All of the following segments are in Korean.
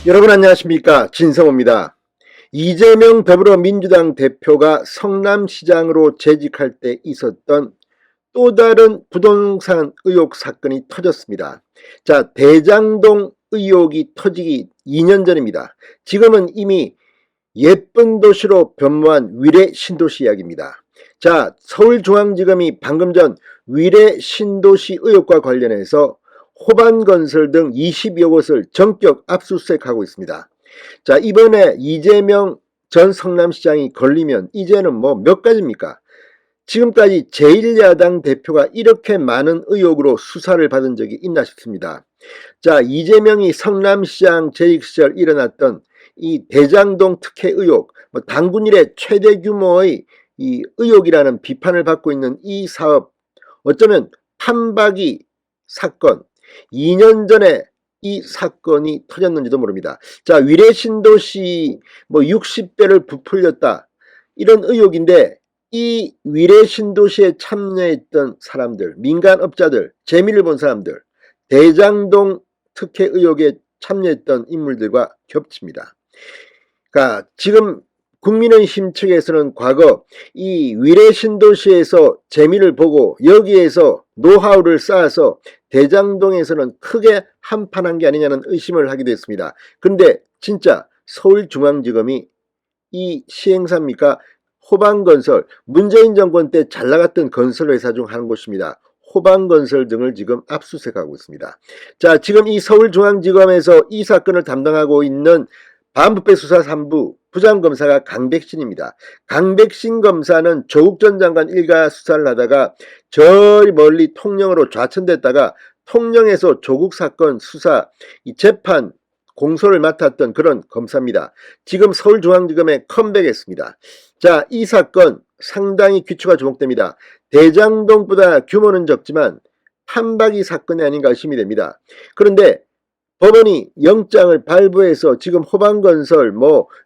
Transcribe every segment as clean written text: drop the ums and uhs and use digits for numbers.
여러분 안녕하십니까, 진성호입니다. 이재명 더불어민주당 대표가 성남시장으로 재직할 때 있었던 또 다른 부동산 의혹 사건이 터졌습니다. 자, 대장동 의혹이 터지기 2년 전입니다. 지금은 이미 예쁜 도시로 변모한 위례 신도시 이야기입니다. 자, 서울중앙지검이 방금 전 위례 신도시 의혹과 관련해서 호반건설 등 22여 곳을 전격 압수수색하고 있습니다. 자, 이번에 이재명 전 성남시장이 걸리면 이제는 뭐 몇 가지입니까? 지금까지 제1야당 대표가 이렇게 많은 의혹으로 수사를 받은 적이 있나 싶습니다. 자, 이재명이 성남시장 재직 시절 일어났던 이 대장동 특혜 의혹, 당군 이래 최대 규모의 이 의혹이라는 비판을 받고 있는 이 사업, 어쩌면 판박이 사건, 2년 전에 이 사건이 터졌는지도 모릅니다. 자, 위례 신도시 60배를 부풀렸다, 이런 의혹인데, 이 위례 신도시에 참여했던 사람들, 민간업자들, 재미를 본 사람들, 대장동 특혜 의혹에 참여했던 인물들과 겹칩니다. 그러니까 지금 국민의힘 측에서는 과거 이 위례 신도시에서 재미를 보고 여기에서 노하우를 쌓아서 대장동에서는 크게 한판한 게 아니냐는 의심을 하기도 했습니다. 그런데 진짜 서울중앙지검이 이 시행사입니까? 호반건설, 문재인 정권 때 잘 나갔던 건설회사 중 한 곳입니다. 호반건설 등을 지금 압수수색하고 있습니다. 자, 지금 이 서울중앙지검에서 이 사건을 담당하고 있는 반부패 수사 3부 부장검사가 강백신입니다. 강백신 검사는 조국 전 장관 일가 수사를 하다가 저리 멀리 통영으로 좌천됐다가 통영에서 조국 사건 수사, 이 재판 공소를 맡았던 그런 검사입니다. 지금 서울중앙지검에 컴백했습니다. 자, 이 사건 상당히 귀추가 주목됩니다. 대장동보다 규모는 적지만 판박이 사건이 아닌가 의심이 됩니다. 그런데 법원이 영장을 발부해서 지금 호반건설,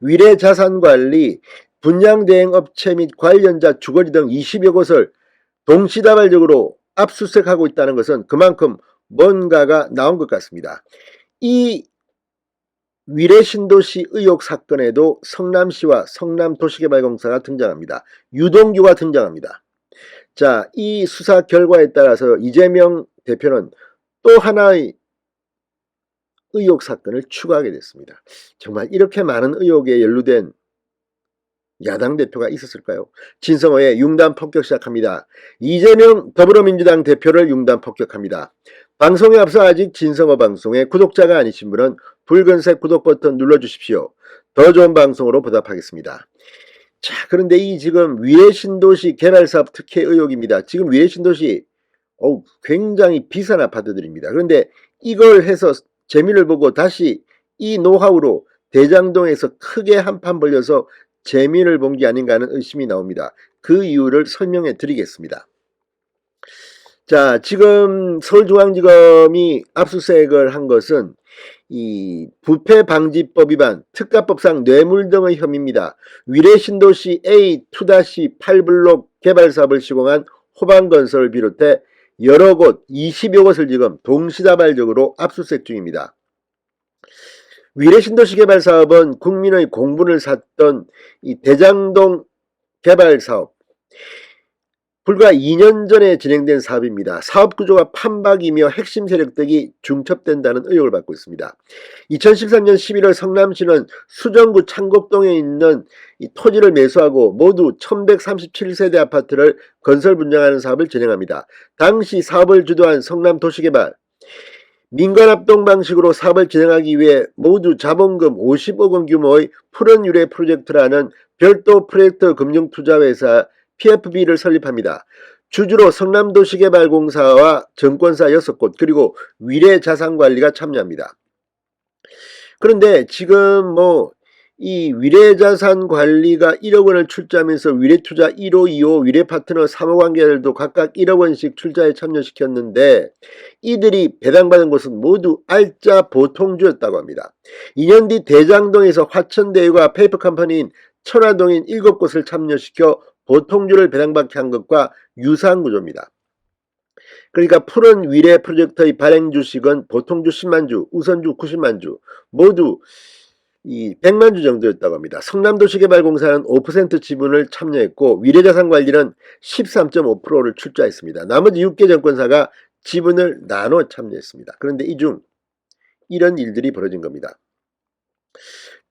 위례자산관리, 분양대행업체 및 관련자 주거지 등 20여 곳을 동시다발적으로 압수수색하고 있다는 것은 그만큼 뭔가가 나온 것 같습니다. 이 위례 신도시 의혹 사건에도 성남시와 성남도시개발공사가 등장합니다. 유동규가 등장합니다. 자, 이 수사 결과에 따라서 이재명 대표는 또 하나의 의혹 사건을 추가하게 됐습니다. 정말 이렇게 많은 의혹에 연루된 야당 대표가 있었을까요? 진성호의 융단 폭격 시작합니다. 이재명 더불어민주당 대표를 융단 폭격합니다. 방송에 앞서 아직 진성호 방송의 구독자가 아니신 분은 붉은색 구독 버튼 눌러주십시오. 더 좋은 방송으로 보답하겠습니다. 자, 그런데 이 지금 위례 신도시 개발사업 특혜 의혹입니다. 지금 위례 신도시 굉장히 비싼 아파트들입니다. 그런데 이걸 해서 재미를 보고 다시 이 노하우로 대장동에서 크게 한판 벌려서 재미를 본 게 아닌가 하는 의심이 나옵니다. 그 이유를 설명해 드리겠습니다. 자, 지금 서울중앙지검이 압수수색을 한 것은 이 부패방지법 위반, 특가법상 뇌물 등의 혐의입니다. 위례 신도시 A2-8블록 개발사업을 시공한 호반건설을 비롯해 여러 곳 20여 곳을 지금 동시다발적으로 압수수색 중입니다. 위례 신도시 개발 사업은 국민의 공분을 샀던 이 대장동 개발 사업, 불과 2년 전에 진행된 사업입니다. 사업 구조가 판박이며 핵심 세력들이 중첩된다는 의혹을 받고 있습니다. 2013년 11월 성남시는 수정구 창곡동에 있는 이 토지를 매수하고 모두 1137세대 아파트를 건설 분양하는 사업을 진행합니다. 당시 사업을 주도한 성남도시개발, 민간합동 방식으로 사업을 진행하기 위해 모두 자본금 50억 원 규모의 푸른 유래 프로젝트라는 별도 프로젝트 금융투자회사 PFB를 설립합니다. 주주로 성남도시개발공사와 증권사 6곳 그리고 위례자산관리가 참여합니다. 그런데 지금 이 위례자산관리가 1억 원을 출자하면서 위례투자 1호, 2호, 위례파트너 3호 관계자들도 각각 1억 원씩 출자에 참여시켰는데 이들이 배당받은 곳은 모두 알짜 보통주였다고 합니다. 2년 뒤 대장동에서 화천대유가 페이퍼컴퍼니인 천화동인 7곳을 참여시켜 보통주를 배당받게 한 것과 유사한 구조입니다. 그러니까 푸른 위례 프로젝트의 발행 주식은 보통 주 10만 주, 우선주 90만 주, 모두 이 100만 주 정도였다고 합니다. 성남도시개발공사는 5% 지분을 참여했고 위례자산관리는 13.5%를 출자했습니다. 나머지 6개 정권사가 지분을 나눠 참여했습니다. 그런데 이 중 이런 일들이 벌어진 겁니다.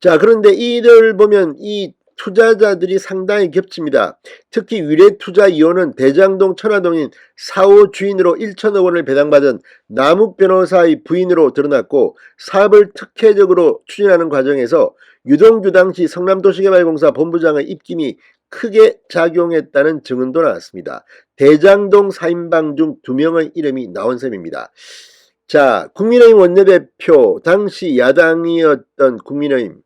자, 그런데 이를 보면 이 투자자들이 상당히 겹칩니다. 특히 위례투자이호는 대장동 천화동인 4호 주인으로 1천억 원을 배당받은 남욱 변호사의 부인으로 드러났고 사업을 특혜적으로 추진하는 과정에서 유동규 당시 성남도시개발공사 본부장의 입김이 크게 작용했다는 증언도 나왔습니다. 대장동 4인방 중 2명의 이름이 나온 셈입니다. 자, 국민의힘 원내대표 당시 야당이었던 국민의힘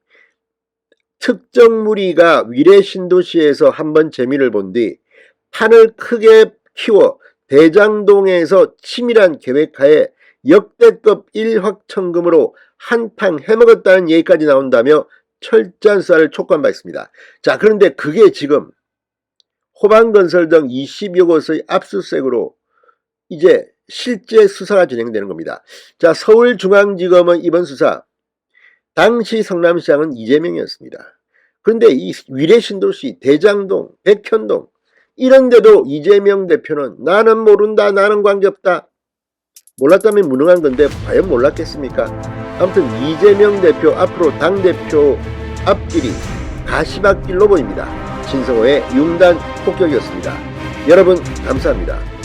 특정 무리가 위례 신도시에서 한번 재미를 본 뒤 판을 크게 키워 대장동에서 치밀한 계획하에 역대급 일확천금으로 한탕 해먹었다는 얘기까지 나온다며 철저한 수사를 촉구한 바 있습니다. 자, 그런데 그게 지금 호반건설 등 20여 곳의 압수수색으로 이제 실제 수사가 진행되는 겁니다. 자, 서울중앙지검의 이번 수사, 당시 성남시장은 이재명이었습니다. 그런데 이 위례 신도시, 대장동, 백현동 이런데도 이재명 대표는 나는 모른다, 나는 관계없다. 몰랐다면 무능한 건데 과연 몰랐겠습니까? 아무튼 이재명 대표 앞으로 당대표 앞길이 가시밭길로 보입니다. 진성호의 융단 폭격이었습니다. 여러분 감사합니다.